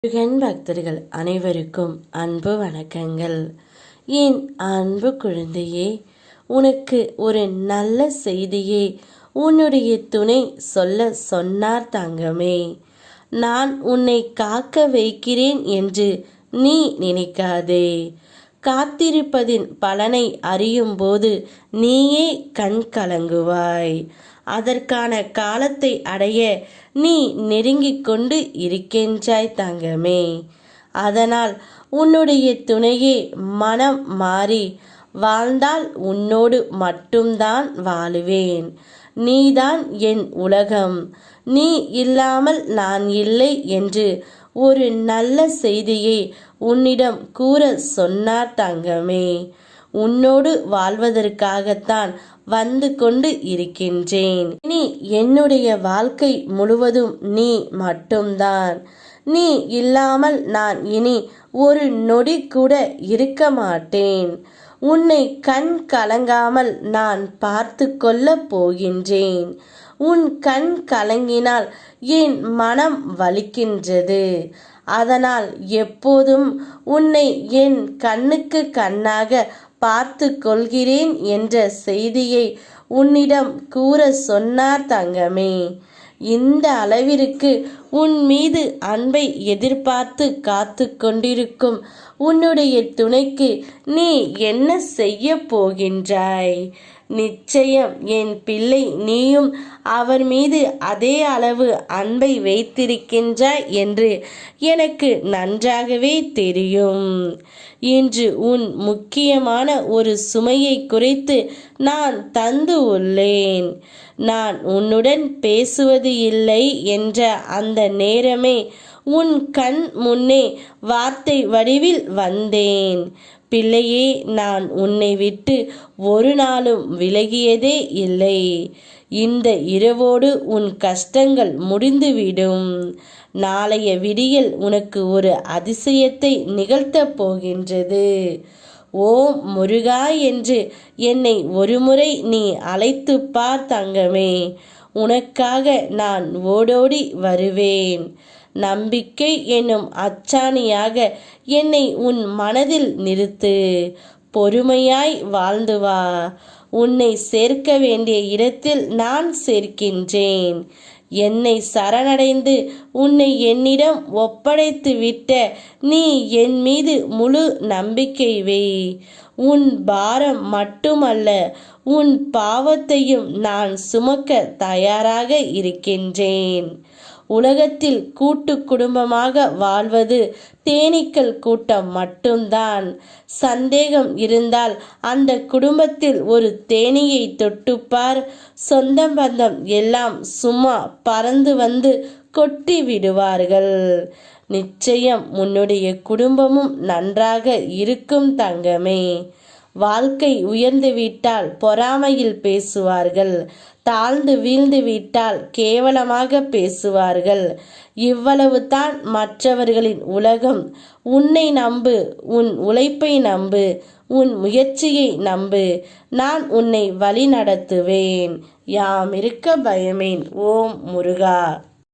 முருகன் பக்தர்கள் அனைவருக்கும் அன்பு வணக்கங்கள். என் அன்பு குழந்தையே, உனக்கு ஒரு நல்ல செய்தியை உன்னுடைய துணை சொல்ல சொன்னார் தங்கமே. நான் உன்னை காக்க வைக்கிறேன் என்று நீ நினைக்காதே. காத்திருப்பதின் பலனை அறியும் போது நீயே கண் கலங்குவாய். அதற்கான காலத்தை அடைய நீ நெருங்கிக் கொண்டு இருக்கின்றாய் தங்கமே. அதனால் உன்னுடைய துணையே மனம் மாறி வாழ்ந்தால் உன்னோடு மட்டும்தான் வாழுவேன். நீதான் என் உலகம், நீ இல்லாமல் நான் இல்லை என்று ஒரு நல்ல செய்தியை உன்னிடம் கூற சொன்னார் தங்கமே. உன்னோடு வாழ்வதற்காகத்தான் வந்து கொண்டு இருக்கின்றேன். இனி என்னுடைய வாழ்க்கை முழுவதும் நீ மட்டும்தான். நீ இல்லாமல் நான் இனி ஒரு நொடி கூட இருக்க மாட்டேன். உன்னை கண் கலங்காமல் நான் பார்த்து கொள்ள போகின்றேன். உன் கண் கலங்கினால் என் மனம் வலிக்கின்றது. அதனால் எப்போதும் உன்னை என் கண்ணுக்கு கண்ணாக பார்த்து கொள்கிறேன் என்ற செய்தியை உன்னிடம் கூற சொன்னார் தங்கமே. இந்த அளவிற்கு உன் மீது அன்பை எதிர்பார்த்து காத்து கொண்டிருக்கும் உன்னுடைய துணைக்கு நீ என்ன செய்ய போகின்றாய்? நிச்சயம் என் பிள்ளை, நீயும் அவர் மீது அதே அளவு அன்பை வைத்திருக்கின்றாய் என்று எனக்கு நன்றாகவே தெரியும். இன்று உன் முக்கியமான ஒரு சுமையை குறைத்து நான் தந்து உள்ளேன். நான் உன்னுடன் பேசுவது இல்லை என்ற அந்த நேரமே உன் கண் முன்னே வார்த்தை வடிவில் வந்தேன். பிள்ளையே, நான் உன்னை விட்டு ஒரு நாளும் விலகியதே இல்லை. இந்த இரவோடு உன் கஷ்டங்கள் முடிந்துவிடும். நாளைய விடியல் உனக்கு ஒரு அதிசயத்தை நிகழ்த்தப் போகின்றது. ஓம் முருகா என்று என்னை ஒருமுறை நீ அழைத்து பார் தங்கமே. உனக்காக நான் ஓடோடி வருவேன். நம்பிக்கை என்னும் அச்சாணியாக என்னை உன் மனதில் நிறுத்து. பொறுமையாய் வாழ்ந்து வா. உன்னை சேர்க்க வேண்டிய இடத்தில் நான் சேர்க்கின்றேன். என்னை சரணடைந்து உன்னை என்னிடம் ஒப்படைத்து விட்ட நீ என் மீது முழு நம்பிக்கை வை. உன் பாரம் மட்டுமல்ல, உன் பாவத்தையும் நான் சுமக்க தயாராக இருக்கின்றேன். உலகத்தில் கூட்டு குடும்பமாக வாழ்வது தேனீக்கள் கூட்டம் மட்டும்தான். சந்தேகம் இருந்தால் அந்த குடும்பத்தில் ஒரு தேனீயை தொட்டுப்பார். சொந்தம் பந்தம் எல்லாம் சும்மா பறந்து வந்து கொட்டி விடுவார்கள். நிச்சயம் உன்னுடைய குடும்பமும் நன்றாக இருக்கும் தங்கமே. வாழ்க்கை உயர்ந்து விட்டால் பொறாமையில் பேசுவார்கள். தாழ்ந்து வீழ்ந்து விட்டால் கேவலமாக பேசுவார்கள். இவ்வளவு தான் மற்றவர்களின் உலகம். உன்னை நம்பு, உன் உழைப்பை நம்பு, உன் முயற்சியை நம்பு. நான் உன்னை வழி நடத்துவேன். யாம் இருக்க பயமேன். ஓம் முருகா.